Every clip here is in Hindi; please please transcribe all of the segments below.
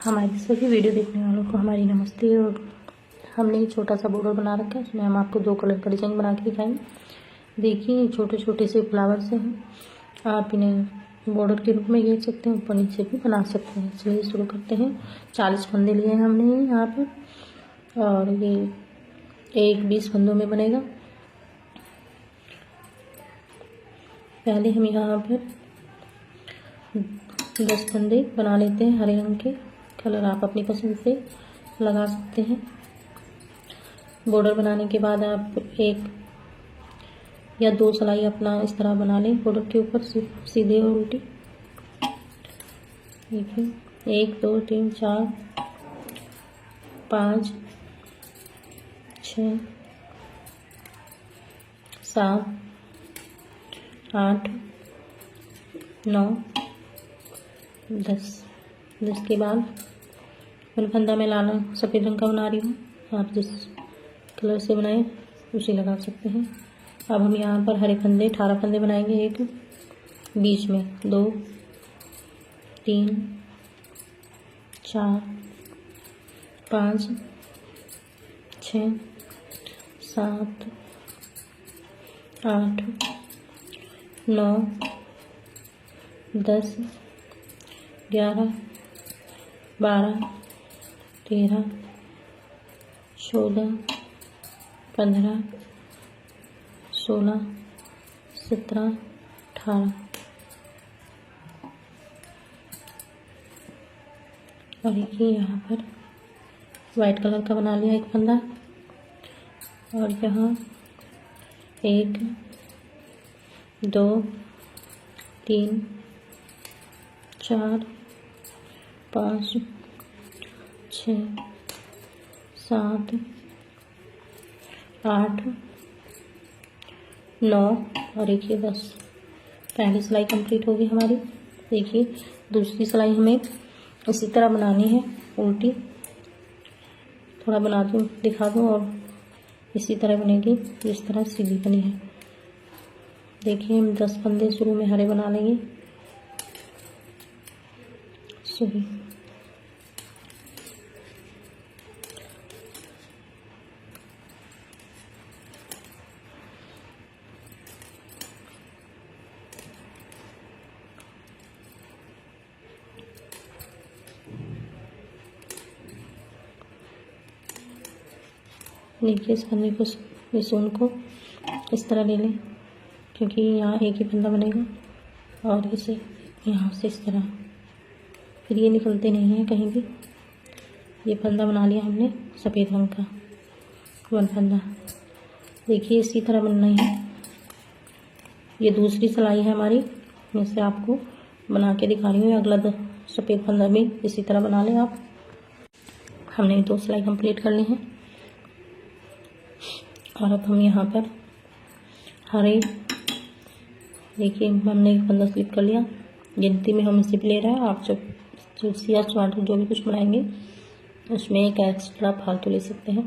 हमारी सभी वीडियो देखने वालों को हमारी नमस्ते। और हमने छोटा सा बॉर्डर बना रखा है, इसमें हम आपको 2 कलर का डिजाइन बना के दिखाएंगे। देखिए छोटे छोटे से फ्लावर से हैं, आप इन्हें बॉर्डर के रूप में ले सकते हैं, ऊपर नीचे भी बना सकते हैं। चलिए शुरू करते हैं। 40 फंदे लिए हैं हमने यहाँ पर, और ये 20 फंदों में बनेगा। पहले हम यहाँ पर 10 फंदे बना लेते हैं। हरे रंग के कलर आप अपनी पसंद से लगा सकते हैं। बॉर्डर बनाने के बाद आप 1 या 2 सिलाई अपना इस तरह बना लें बॉर्डर के ऊपर, सीधे और उल्टी। देखिए 1 2 3 4 5 6 7 8 9 10 के बाद फंदा में लाना सफ़ेद रंग का बना रही हूँ, आप जिस कलर से बनाएं उसे लगा सकते हैं। अब हम यहाँ पर हरे फंदे 18 फंदे बनाएंगे। एक बीच में 2 3 4 5 6 7 8 9 10 11 12 13 14 15 16 17 18 और देखिए यहाँ पर वाइट कलर का बना लिया एक फंदा, और यहाँ 1 2 3 4 5 6 7 8 9 और देखिए 10। पहली सिलाई कंप्लीट होगी हमारी। देखिए दूसरी सिलाई हमें इसी तरह बनानी है, उल्टी। थोड़ा बना दूँ दिखा दूँ, और इसी तरह बनेगी जिस तरह सीधी बनी है। देखिए हम 10 फंदे शुरू में हरे बना लेंगे। सही देखिए इस फंदे को, इस ऊन को इस तरह ले लें, क्योंकि यहाँ एक ही फंदा बनेगा, और इसे यहाँ से इस तरह, फिर ये निकलते नहीं हैं कहीं भी। ये फंदा बना लिया हमने सफ़ेद रंग का 1 फंदा। देखिए इसी तरह बनना है। ये दूसरी सिलाई है हमारी, मैं से आपको बना के दिखा रही हूँ। अगला सफ़ेद फंदा भी इसी तरह बना लें आप। हमने 2 सिलाई कंप्लीट कर ली हैं, और अब हम यहाँ पर हरे, देखिए हमने एक फंदा स्लिप कर लिया। गिनती में हम सिप ले रहे हैं। आप जब सिया स्वेटर जो भी कुछ बनाएंगे उसमें एक एक्स्ट्रा फालतू ले सकते हैं।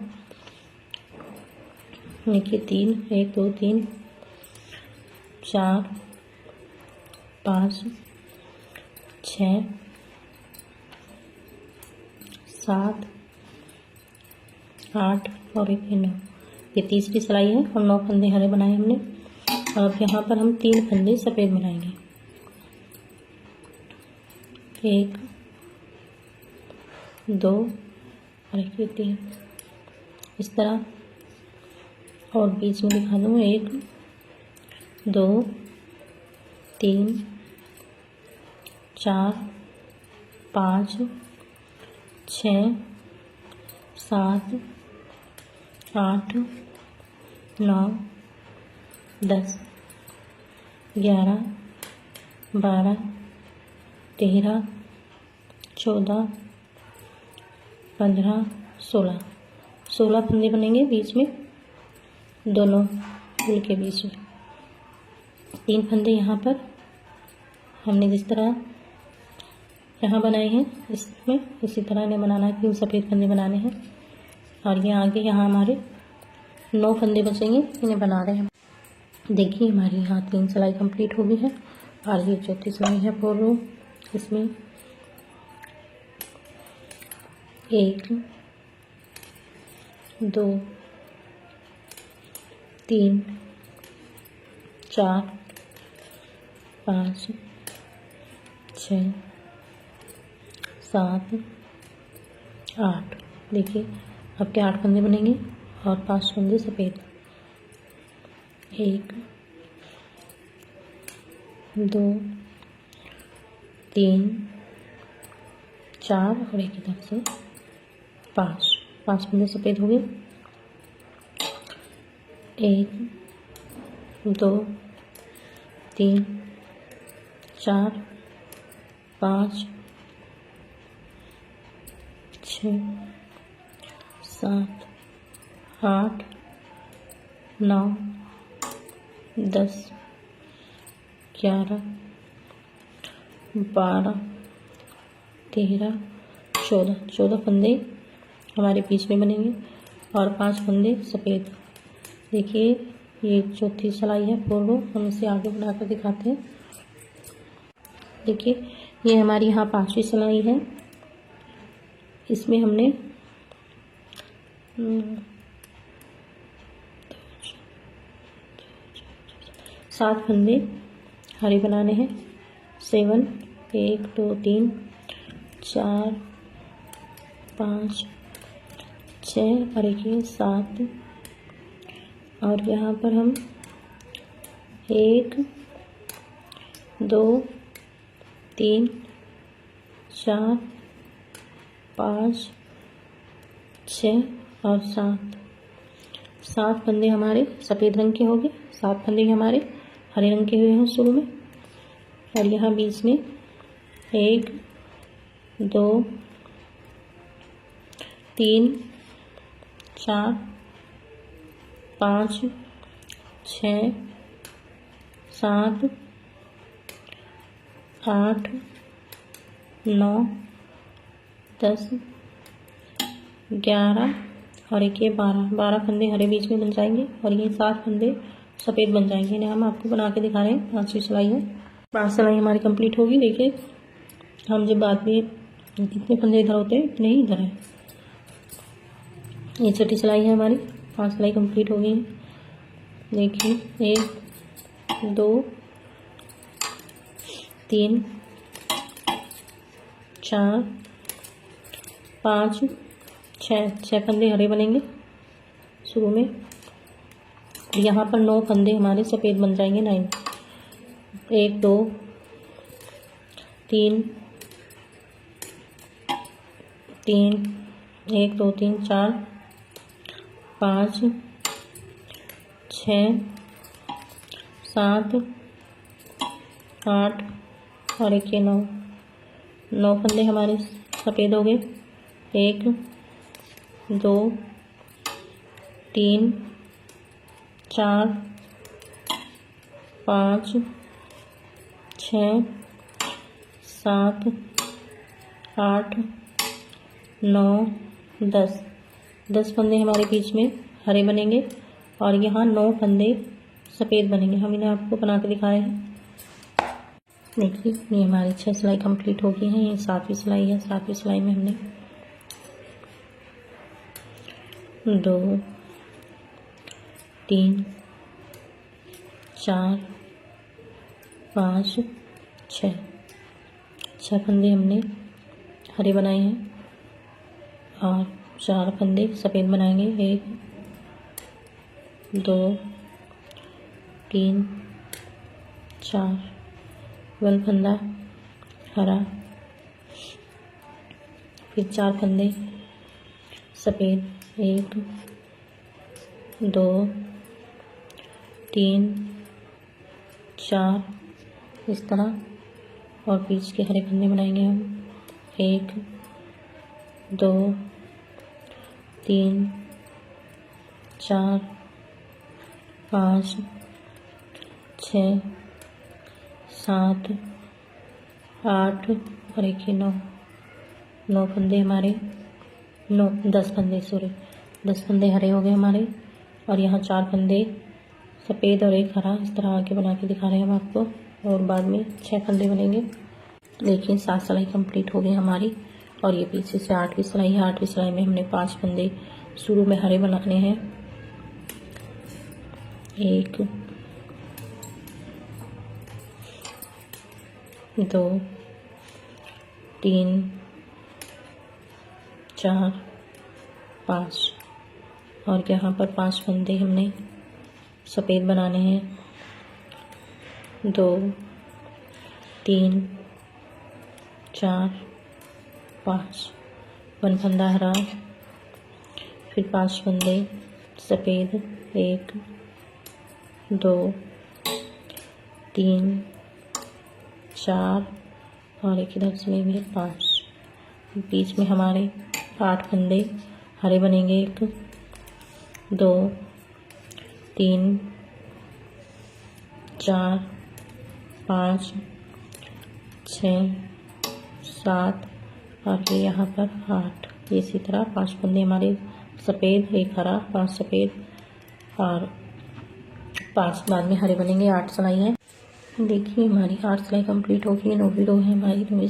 देखिए 3 1 2 3 4 5 6 7 8 और 9। ये तीसरी सिलाई है, और 9 फंदे हरे बनाए हमने। अब यहाँ पर हम 3 फंदे सफ़ेद बनाएंगे। 1 2 और 3 इस तरह, और बीच में दिखा दूँ 1 2 3 4 5 6 7 8 9 10 11 12 13 14 15 16 फंदे बनेंगे बीच में, दोनों फूल के बीच में। 3 फंदे यहाँ पर हमने जिस तरह यहाँ बनाए हैं, इसमें इसी तरह इन्हें बनाना है। 3 सफ़ेद फंदे बनाने हैं, और ये आगे यहाँ हमारे 9 फंदे बचेंगे, इन्हें बना रहे हैं। देखिए हमारी यहाँ 3 सिलाई कंप्लीट हो गई है, और ये चौथी सिलाई है 4 रो। इसमें 1 2 3 4 5 6 7 8। देखिए आपके 8 फंदे बनेंगे और 5 फंदे सफ़ेद। 1 2 3 4 और एक इधर से 5 फंदे सफ़ेद हो गए। 1 2 3 4 5 6 7 8 9 10 11 12 13 14 फंदे हमारे बीच में बनेंगे और 5 फंदे सफ़ेद। देखिए ये चौथी सिलाई है 4 रो। हम इसे आगे बढ़ाकर दिखाते हैं। देखिए ये हमारी यहाँ 5वीं सिलाई है। इसमें हमने 7 फंदे हरे बनाने हैं। 7 1 2 3 4 5 6 और एक 7 और यहाँ पर हम 1 2 3 4 5 6 और 7 फंदे हमारे सफ़ेद रंग के हो गए। 7 फंदे हमारे हरे रंग के हुए हैं शुरू में। और यहाँ बीच में 1 2 3 4 5 6 7 8 9 10 11 और एक 12 फंदे हरे बीच में बन जाएंगे और ये 7 फंदे सफ़ेद बन जाएंगे। इन्हें हम आपको बना के दिखा रहे हैं। 5वीं सिलाई है। 5 सिलाई हमारी कंप्लीट होगी। देखिए हम जब बाद में जितने फंदे इधर होते हैं इतने ही इधर है। ये छठी सिलाई है हमारी। 5 सिलाई कंप्लीट हो गई है। देखिए 1 2 3 4 5 6 फंदे हरे बनेंगे शुरू में। यहाँ पर 9 फंदे हमारे सफ़ेद बन जाएंगे। 9 1 2 3 1 2 3 4 5 6 7 8 और एक 9 फंदे हमारे सफ़ेद हो गए। 1 2 3 4 5 6 7 8 9 10 फंदे हमारे बीच में हरे बनेंगे और यहाँ 9 फंदे सफ़ेद बनेंगे। हम इन्हें आपको बना के दिखा रहे हैं। देखिए ये हमारी 6 सिलाई कंप्लीट हो गई है। ये 7वीं सिलाई है। 7वीं सिलाई में हमने 2 3 4 5 6 फंदे हमने हरे बनाए हैं और 4 फंदे सफ़ेद बनाएंगे। 1 2 3 4 1 फंदा हरा, फिर 4 फंदे सफ़ेद। 1 2 3 4 इस तरह और बीच के हरे फंदे बनाएंगे हम। 1 2 3 4 5 6 7 8 और एक 9 फंदे हमारे 10 फंदे 10 फंदे हरे हो गए हमारे और यहाँ 4 फंदे सफ़ेद और एक हरा। इस तरह आगे बना के दिखा रहे हैं हम आपको और बाद में 6 फंदे बनेंगे। देखिए 7 सिलाई कंप्लीट हो गई हमारी और ये पीछे से 8वीं सिलाई है। 8वीं सिलाई में हमने 5 फंदे शुरू में हरे बनाने हैं। 1 2 3 4 5 और यहाँ पर 5 फंदे हमने सफ़ेद बनाने हैं। 2 3 4 5 1 फंदा हरा, फिर 5 फंदे सफ़ेद, 1 2 3 4 और एक इधर से भी 5। बीच में हमारे 8 फंदे हरे बनेंगे। 1 2 3 4 5 6 7 और ये यहाँ पर 8। इसी तरह 5 फंदे हमारे सफ़ेद, 1 हरा, 5 सफ़ेद और 5 बाद में हरे बनेंगे। 8 सिलाई है। देखिए हमारी 8 सिलाई कंप्लीट हो गई। 9वीं रो है हमारी। 9वीं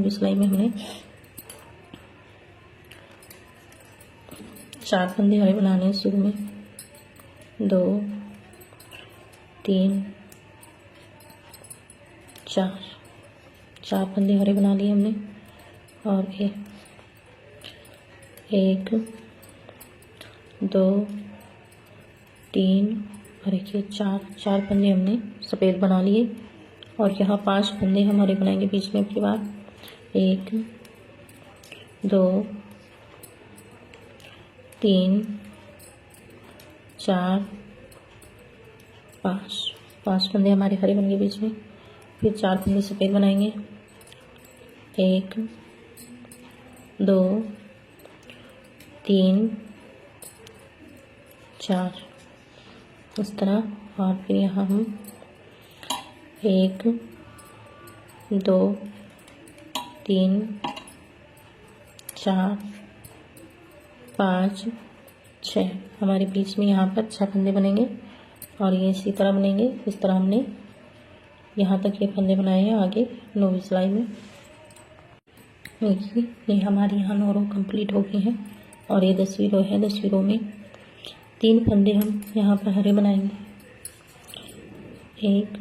सिलाई में हमने 4 फंदे हरे बनाने हैं शुरू में। 2 3 4 फंदे हरे बना लिए हमने। और 1 2 3 और देखिए 4 फंदे हमने सफ़ेद बना लिए। और यहाँ 5 फंदे हम हरे बनाएंगे बीच में अपनी बार। 1 2 3 4 5 फंदे हमारे हरे बन गए बीच में। फिर 4 फंदे सफ़ेद बनाएंगे। 1 2 3 4 इस तरह। और फिर यहाँ हम 1 2 3 4 5 6 हमारे बीच में यहाँ पर 6 फंदे बनेंगे। और ये इसी तरह बनेंगे। इस तरह हमने यहाँ तक ये फंदे बनाए हैं आगे 9वीं सिलाई में। देखिए ये हमारी यहाँ 9 रो कंप्लीट हो गई हैं। और ये 10वीं रो है। 10वीं रो में 3 फंदे हम यहाँ पर हरे बनाएंगे। 1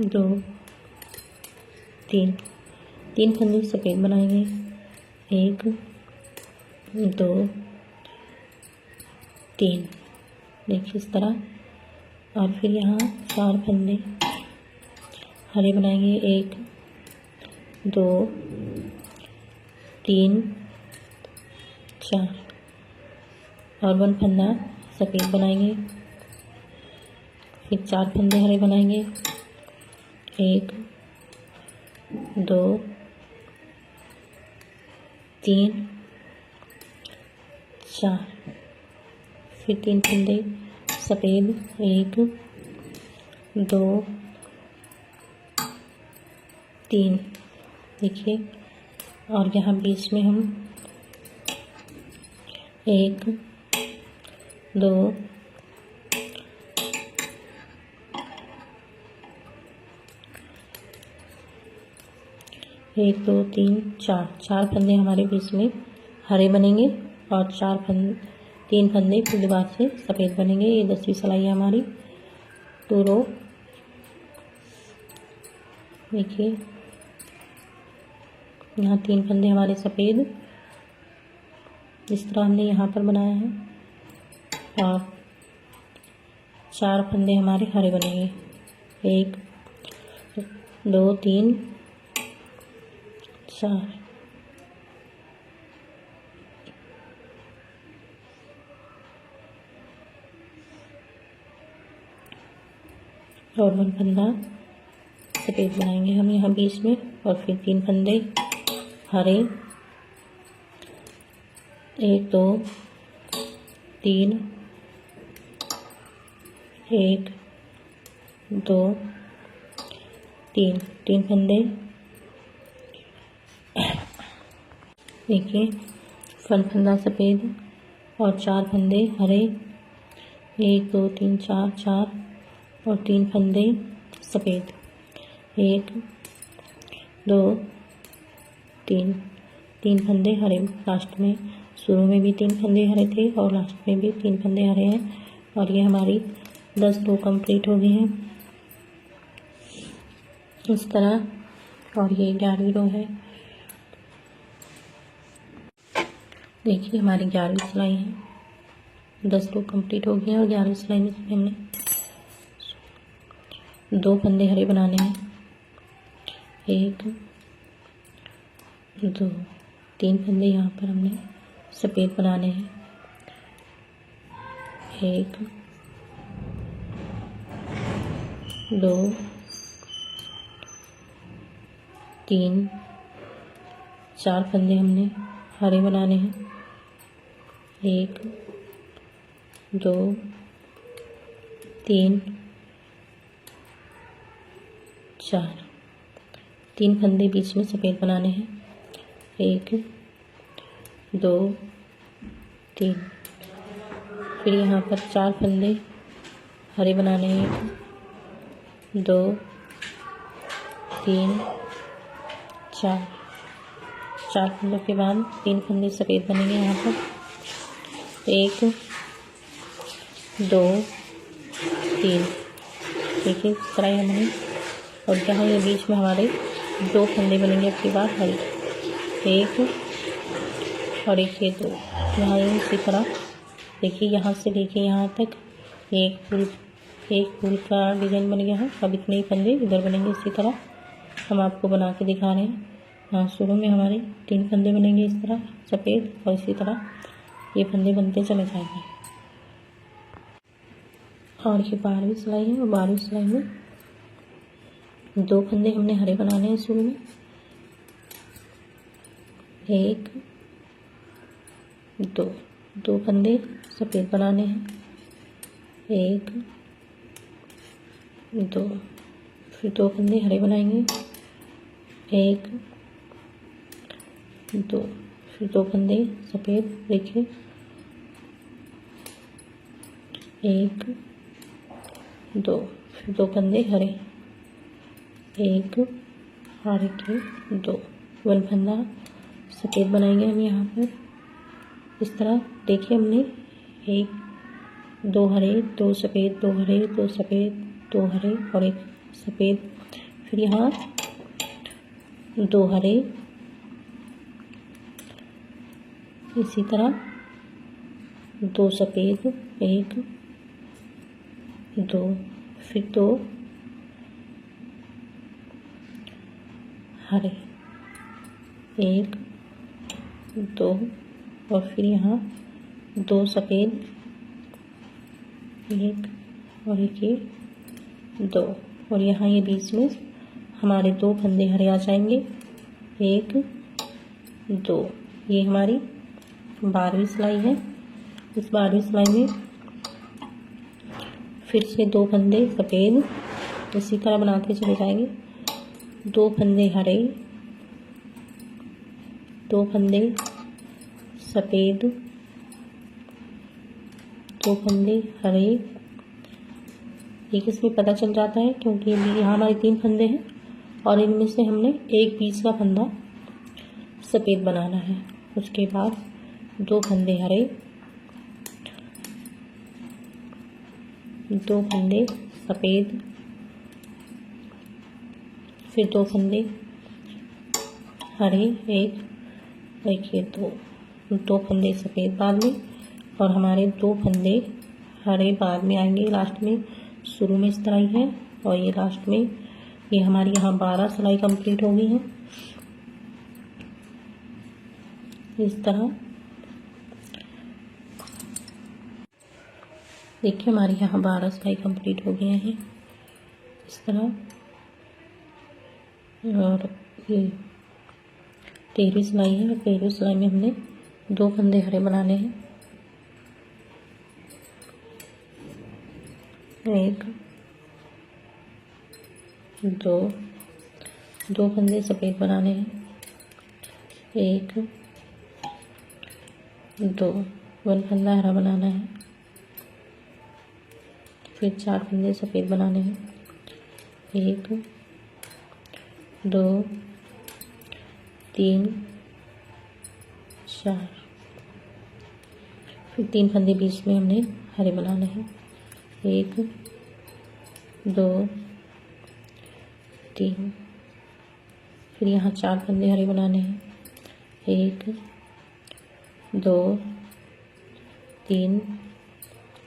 2 3 फंदे सफ़ेद बनाएंगे। 1 2 3 देखिए इस तरह। और फिर यहाँ 4 फंदे हरे बनाएंगे। 1 2 3 4 और 1 फंदा सफ़ेद बनाएंगे। फिर 4 फंदे हरे बनाएंगे। 1 2 3 4 फिर 3 फंदे सफ़ेद। 1 2 3 देखिए। और यहाँ बीच में हम 1 2 1 2 3 4 फंदे हमारे बीच में हरे बनेंगे। और 3 फंदे फिर दोबारा से सफ़ेद बनेंगे। ये 10वीं सिलाई है हमारी 2 रो। देखिए यहाँ 3 फंदे हमारे सफ़ेद इस तरह हमने यहाँ पर बनाया है। और 4 फंदे हमारे हरे बनेंगे। 1 2 3 4 और 1 फंदा सफ़ेद बनाएंगे हम यहाँ बीच में। और फिर 3 फंदे हरे। 1 2 3 1 2 3 फंदे। देखिए फंदा सफ़ेद और 4 फंदे हरे। 1 2 3 4 और 3 फंदे सफ़ेद। 1 2 तीन फंदे हरे, लास्ट में शुरू में भी 3 फंदे हरे थे और लास्ट में भी 3 फंदे हरे हैं। और ये हमारी 10 रो कंप्लीट हो गई हैं इस तरह। और ये 11वीं रो है। देखिए हमारी 11वीं सिलाई है, 10 रो कंप्लीट हो गई है और 11वीं सिलाई में हमने 2 फंदे हरे बनाने हैं, 1 2 3 फंदे यहाँ पर हमने सफ़ेद बनाने हैं, 1 2 3 4 फंदे हमने हरे बनाने हैं, 1 2 3 4 3 फंदे बीच में सफ़ेद बनाने हैं, 1 2 3। फिर यहाँ पर 4 फंदे हरे बनाने हैं, 1 2 3 4। 4 फंदों के बाद 3 फंदे सफ़ेद बनेंगे यहाँ पर, 1 2 3। देखिए इस तरह हमने, और यहाँ ये बीच में हमारे 2 फंदे बनेंगे आपकी बार हरे, 1 और 1 ये 2। यहाँ इसी तरह देखिए यहाँ से देखिए यहाँ तक एक फूल का डिज़ाइन बन गया है। अब इतने ही फंदे इधर बनेंगे, इसी तरह हम आपको बना के दिखा रहे हैं। यहाँ शुरू में हमारे 3 फंदे बनेंगे इस तरह सफ़ेद, और इसी तरह ये फंदे बनते चले जाएंगे। और ये 12वीं सिलाई है, और 12वीं सिलाई में 2 फंदे हमने हरे बनाने हैं शुरू में, 1 2 फंदे सफ़ेद बनाने हैं, 1 2। फिर 2 फंदे हरे बनाएंगे, 1 2। फिर 2 फंदे सफ़ेद, देखिए 1 2। फिर 2 फंदे हरे, 1 और 1 2। 1 फंदा सफ़ेद बनाएंगे हम यहाँ पर इस तरह। देखिए हमने 1 2 हरे 2 सफ़ेद, 2 हरे 2 सफ़ेद, 2 हरे और 1 सफ़ेद। फिर यहाँ 2 हरे, इसी तरह 2 सफ़ेद, 1 2। फिर 2 हरे, 1 2। और फिर यहाँ 2 सफ़ेद, 1 और 1 ये 2। और यहाँ ये बीच में हमारे 2 फंदे हरे आ जाएंगे, 1 2। ये हमारी 12वीं सिलाई है। इस 12वीं सिलाई में फिर से 2 फंदे सफ़ेद, इसी तरह बनाते चले जाएंगे। 2 फंदे हरे, 2 फंदे सफ़ेद, 2 फंदे हरे। एक इसमें पता चल जाता है क्योंकि यहाँ हमारे 3 फंदे हैं और इनमें से हमने एक बीच का फंदा सफ़ेद बनाना है। उसके बाद 2 फंदे हरे, 2 फंदे सफ़ेद, फिर 2 फंदे हरे, 1 ये 2 फंदे सफ़ेद बाद में, और हमारे 2 फंदे हरे बाद में आएंगे लास्ट में। शुरू में इस तरह ही है और ये लास्ट में। ये हमारी यहाँ 12 सिलाई कंप्लीट हो गई है इस तरह। देखिए हमारे यहाँ 12 सिलाई कंप्लीट हो गए हैं इस तरह। और ये 13वीं सिलाई है, और 13वीं सिलाई में हमने 2 फंदे हरे बनाने हैं, 1 2 फंदे सफ़ेद बनाने हैं, 1 2। 1 फंदा हरा बनाना है, फिर 4 फंदे सफ़ेद बनाने हैं, 1 2 3 4, फिर 3 फंदे बीच में हमने हरे बनाने हैं। 1 2 3, फिर यहाँ 4 फंदे हरे बनाने हैं। 1 2 3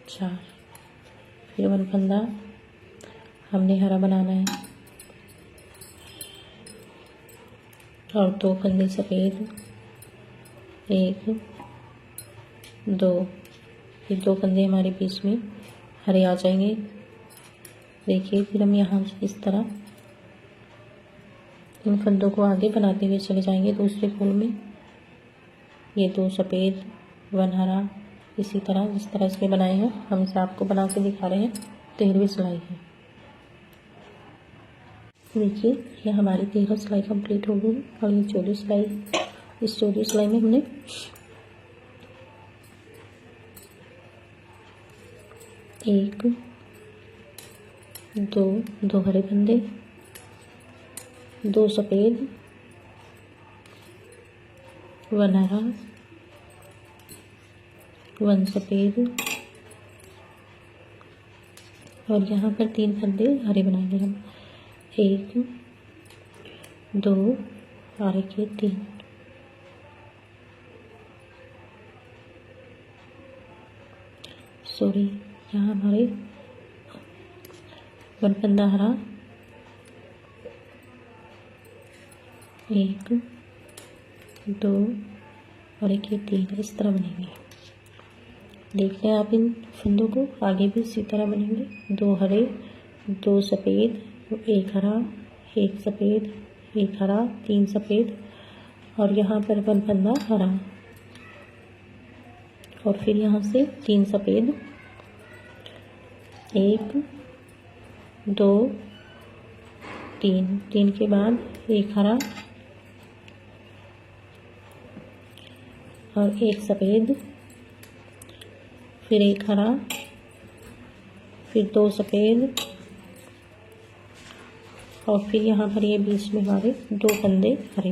4, फिर 1 फंदा हमने हरा बनाना है और 2 फंदे सफ़ेद। 1 2, फिर 2 फंदे हमारे बीच में हरे आ जाएंगे। देखिए, फिर हम यहाँ से इस तरह इन फंदों को आगे बनाते हुए चले जाएंगे दूसरे फूल में। ये 2 सफ़ेद 1 हरा, इसी तरह जिस तरह इसके बनाए हैं हम इसे आपको बना के दिखा रहे हैं। 13वीं सिलाई है। देखिए, ये हमारी 13 सिलाई कंप्लीट हो गई और ये 14वीं सिलाई। इस 14वीं सिलाई में हमने 1 2 2 हरे फंदे, 2 सफ़ेद 1 हरा 1 सफ़ेद और यहाँ पर 3 फंदे हरे बनाएंगे हम। 1 2 और 3। सॉरी, यहाँ हमारे 1 फंदा हरा, 1 2 और 3 इस तरह बनेंगे। देख लें आप इन फंदों को, आगे भी इसी तरह बनेंगे। 2 हरे 2 सफ़ेद 1 हरा 1 सफ़ेद 1 हरा 3 सफ़ेद और यहाँ पर 1 फंदा हरा और फिर यहाँ से 3 सफ़ेद 1 2 3, 3 के बाद 1 हरा और 1 सफ़ेद, फिर 1 हरा, फिर 2 सफ़ेद और फिर यहाँ पर ये बीच में हमारे 2 फंदे हरे।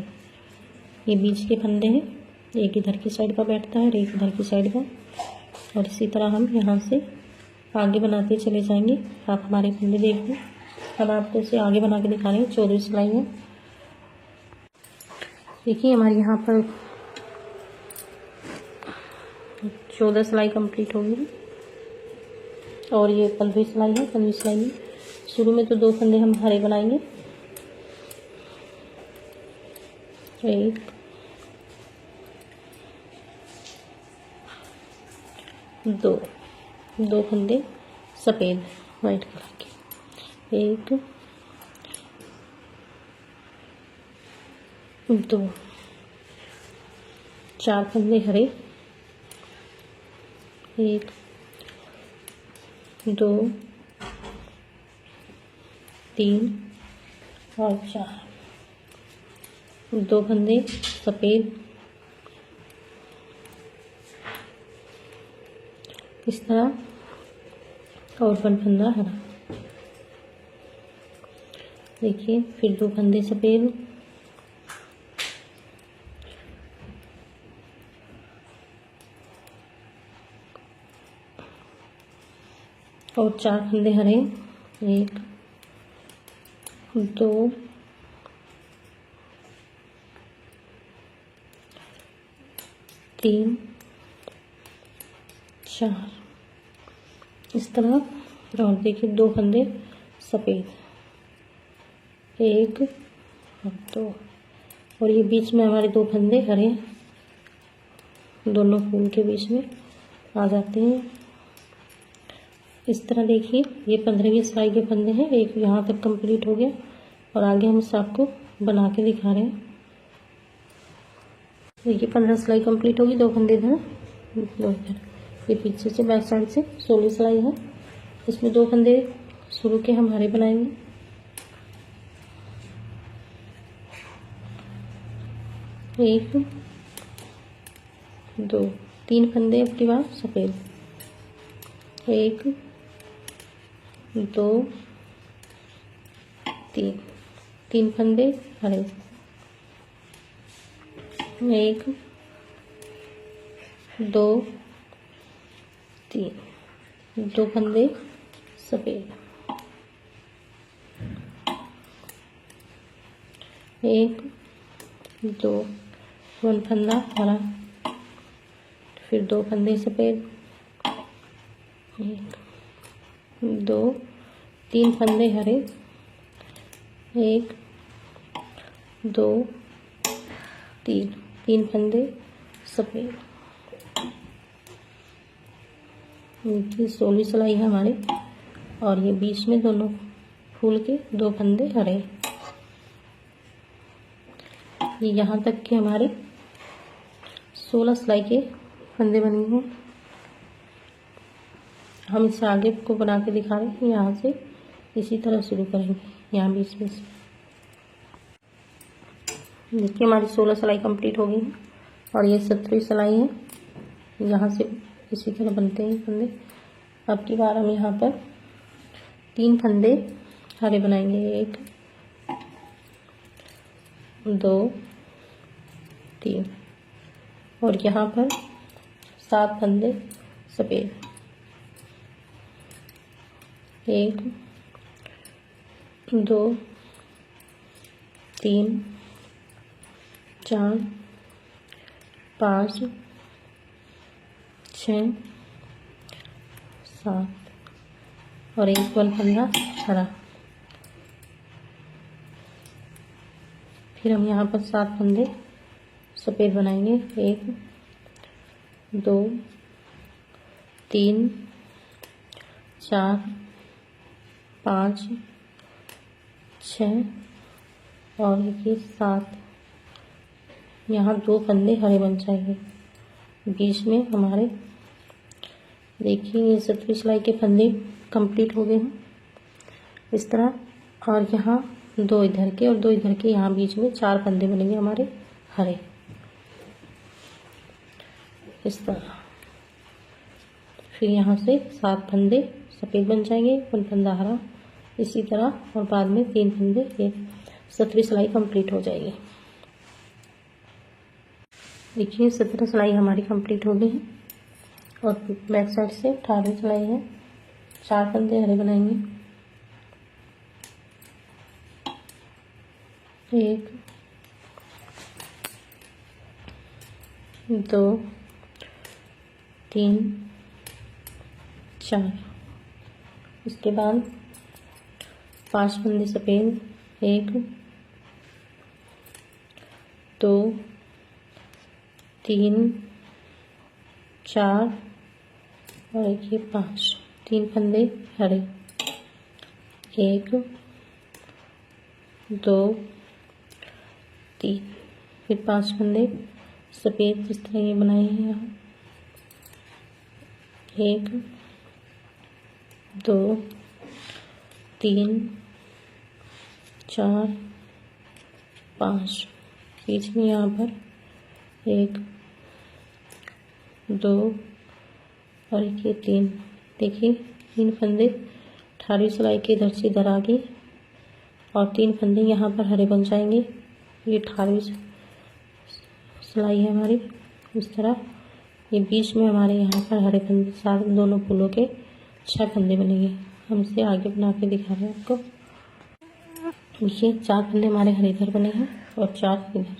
ये बीच के फंदे हैं, एक इधर की साइड का बैठता है और एक इधर की साइड का। और इसी तरह हम यहाँ से आगे बनाते चले जाएंगे। आप हमारे फंदे देख लें। अब आपको इसे आगे बना के दिखा रहे हैं। 14वीं सिलाई है। देखिए, हमारी यहाँ पर 14 सिलाई कंप्लीट होगी और ये 15वीं सिलाई है। 15वीं सिलाई में शुरू में तो 2 फंदे हम हरे बनाएंगे। 1 2 फंदे सफ़ेद वाइट कलर के। 1 2 4 फंदे हरे। 1 2 3 और 4, 2 फंदे सफ़ेद इस तरह और 1 फंदा हरा। देखिए, फिर 2 फंदे सफ़ेद और 4 फंदे हरे। 1 2 3 4 इस तरह। और देखिए, 2 फंदे सफ़ेद 1 और 2 और ये बीच में हमारे 2 फंदे हरे दोनों फूल के बीच में आ जाते हैं। इस तरह देखिए, ये 15वीं सिलाई के फंदे हैं। एक यहाँ तक कंप्लीट हो गया और आगे हम इस आपको बना के दिखा रहे हैं। देखिए, 15 सिलाई कंप्लीट होगी। 2 फंदे इधर 2 इधर। ये पीछे से बैक साइड से 16 सिलाई है। इसमें 2 फंदे शुरू के हम हरे बनाएंगे। 1 2 3 फंदे अब की बार सफ़ेद। 1 2 3 फंदे हरे 1 2 3 2 फंदे सफेद, 1 2 1 फंदा हरा, फिर 2 फंदे सफेद, 1 2 3 फंदे हरे, 1 2 3 फंदे सफेद। ये 16 सिलाई है हमारी, और ये बीच में दोनों फूल के 2 फंदे हरे। ये यहाँ तक के हमारे 16 सिलाई के फंदे बने हैं। हम इसे आगे को बना के दिखा रहे हैं। यहाँ से इसी तरह शुरू करेंगे, यहाँ बीच में से। देखिए हमारी 16 सिलाई कंप्लीट हो गई है, और ये 17वीं सिलाई है। यहाँ से इसी तरह बनते हैं फंदे। अब की बार हम यहाँ पर 3 फंदे हरे बनाएंगे, 1 2 3, और यहाँ पर 7 फंदे सफेद, 1 2 3 4 5 6 7 और 1 फंदा हरा। फिर हम यहाँ पर 7 फंदे सफेद बनाएंगे, 1 2 3 4 5 6 और 7। यहाँ 2 फंदे हरे बन जाएंगे। बीच में हमारे देखिए ये 17वीं सिलाई के फंदे कंप्लीट हो गए हैं इस तरह, और यहाँ 2 इधर के और 2 इधर के, यहाँ बीच में 4 फंदे बनेंगे हमारे हरे इस तरह। फिर यहाँ से 7 फंदे सफेद बन जाएंगे, 1 फंदा हरा, इसी तरह, और बाद में 3 फंदे। ये 17वीं सिलाई कंप्लीट हो जाएगी। देखिए 17 सिलाई हमारी कंप्लीट हो गई है, और बैक साइड से 18वीं सिलाई है। 4 फंदे हरे बनाएंगे, 1 2 3 4, इसके बाद 5 फंदे सफेद, 1 2 3 4 और 5, 3 फंदे हरे, 1 2 3, फिर 5 फंदे सफेद इस तरह ये बनाए हैं यहाँ, 1 2 3 4 5, बीच में यहाँ पर 1 2 और 3। देखिए 3 फंदे 18वीं सिलाई के इधर से इधर आगे, और 3 फंदे यहाँ पर हरे बन जाएंगे। ये 18वीं सिलाई है हमारी इस तरह। ये बीच में हमारे यहाँ पर हरे फंदे, सारे दोनों फूलों के 6 फंदे बनेंगे। हम इसे आगे बना के दिखा रहे हैं आपको। देखिए 4 फंदे हमारे हरे इधर बने हैं और 4 इधर।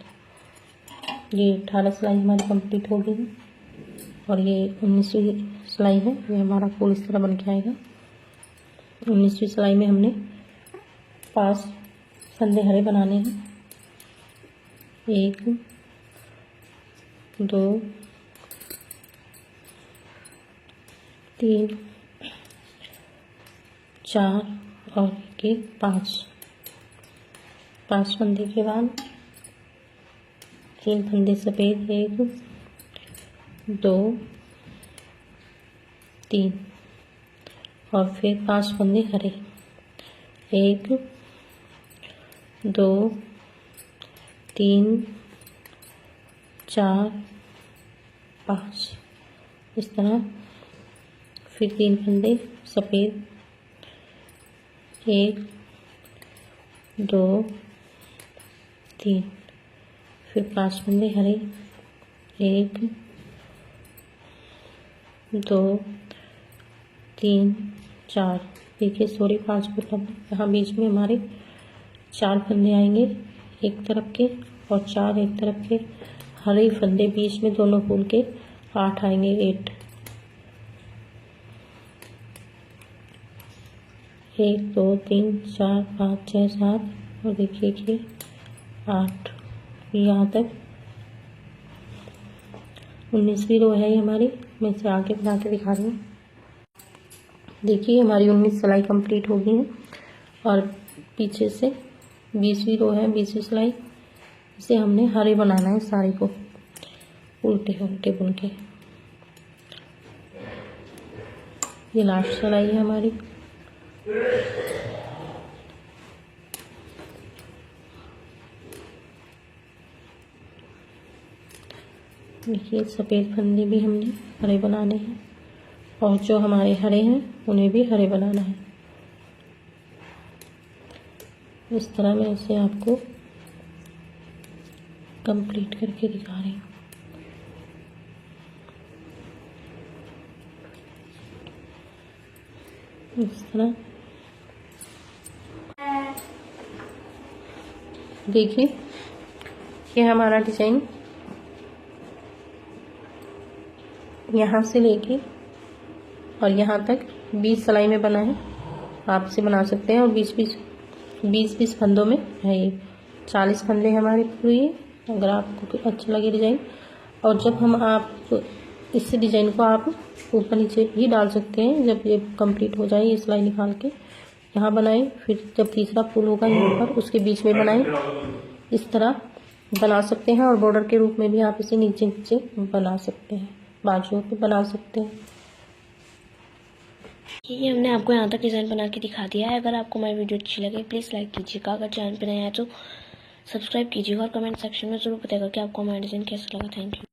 ये 18 सिलाई हमारी कंप्लीट हो गई है, और ये 19वीं सिलाई है। ये हमारा फूल इस तरह बन के आएगा। 19वीं सिलाई में हमने 5 फंदे हरे बनाने हैं, 1 2 3 4 और 5 फंदे के बाद 3 फंदे सफेद, 1 2 3 और फिर 5 फंदे हरे, 1 2 3 4 5 इस तरह। फिर 3 फंदे सफेद, 1 2 3, फिर 5 फंदे हरे, 1 2 3 4, देखिए सॉरी 5 फुल, यहाँ बीच में हमारे 4 फंदे आएंगे एक तरफ के और 4 एक तरफ के, हरे फंदे बीच में दोनों फूल के 8 आएंगे, 8 1 2 3 4 5 6 7 और देखिए कि 8, यहाँ तक 19वीं रो है ये हमारी। मैं इसे आगे बना के दिखा रही हूँ। देखिए हमारी 19 सिलाई कंप्लीट हो गई है और पीछे से 20वीं रो है, 20वीं सिलाई। इसे हमने हरे बनाना है साड़ी को, उल्टे उल्टे बुन के। ये लास्ट सिलाई है हमारी। देखिए सफ़ेद फंदे भी हमने हरे बनाने हैं और जो हमारे हरे हैं उन्हें भी हरे बनाना है। इस तरह मैं इसे आपको कंप्लीट करके दिखा रही हूँ। इस तरह देखिए ये हमारा डिजाइन यहाँ से लेके और यहाँ तक 20 सिलाई में बना है। आप इसे बना सकते हैं और 20 फंदों में है ये। 40 फंदे हमारे पूरे, अगर आपको अच्छा लगे डिजाइन। और जब हम आप इस डिजाइन को आप ऊपर नीचे भी डाल सकते हैं। जब ये कंप्लीट हो जाए ये सिलाई निकाल के यहाँ बनाएं, फिर जब तीसरा फूल होगा यहाँ पर उसके बीच में बनाएं। इस तरह बना सकते हैं और बॉर्डर के रूप में भी आप इसे नीचे नीचे बना सकते हैं, बाजुओं पे बना सकते हैं। ये हमने आपको यहाँ तक डिज़ाइन बना के दिखा दिया है। अगर आपको हमारी वीडियो अच्छी लगे प्लीज़ लाइक कीजिएगा, अगर चैनल पर नया है तो सब्सक्राइब कीजिएगा और कमेंट सेक्शन में ज़रूर बताइएगा कि आपको हमारा डिज़ाइन कैसा लगा। Thank you.